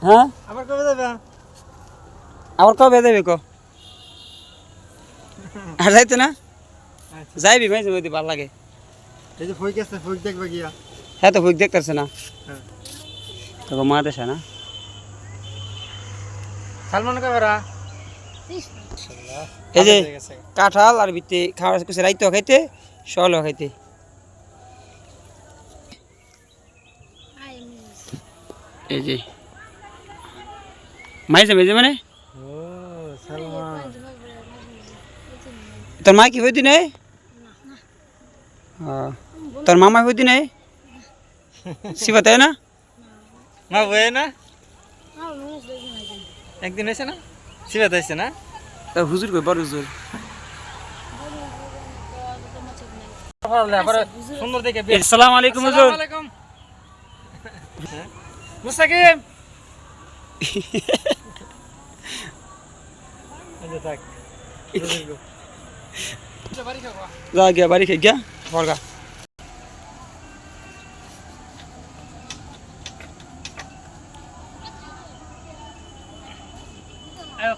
হ্যাঁ আবার কবে যাবে? আবার কবে যাবে ক আর যাইতে না যাইবি মাঝে মধ্যে ভালো লাগে এই যে ফইক আছে, ফইক দেখবে গিয়া। হ্যাঁ তো ভুক দেখতেছে না হ্যাঁ। তোকে মা দেশে না সালমান কবেরা? এই যে কাঁঠাল আর ভিত্তি খাওয়া কিছু রাইতেও খাইতে সহলেও খাইতে এই যে মাইছে মেজে মানে ও সালমান। তোর মা কি হইতি নাই তোর মামা হইতি নাই শিবা তাই না মা বয়ে না? একদিন হয়েছে না? শিবাত হয়েছে না? হুজুর কই বড় হুজুর সুন্দর দেখে আসসালামু আলাইকুম হুজুর মুস্তাকিম। থাক যা গিয়া বাড়ি খেয়ে গিয়া বলগা আয়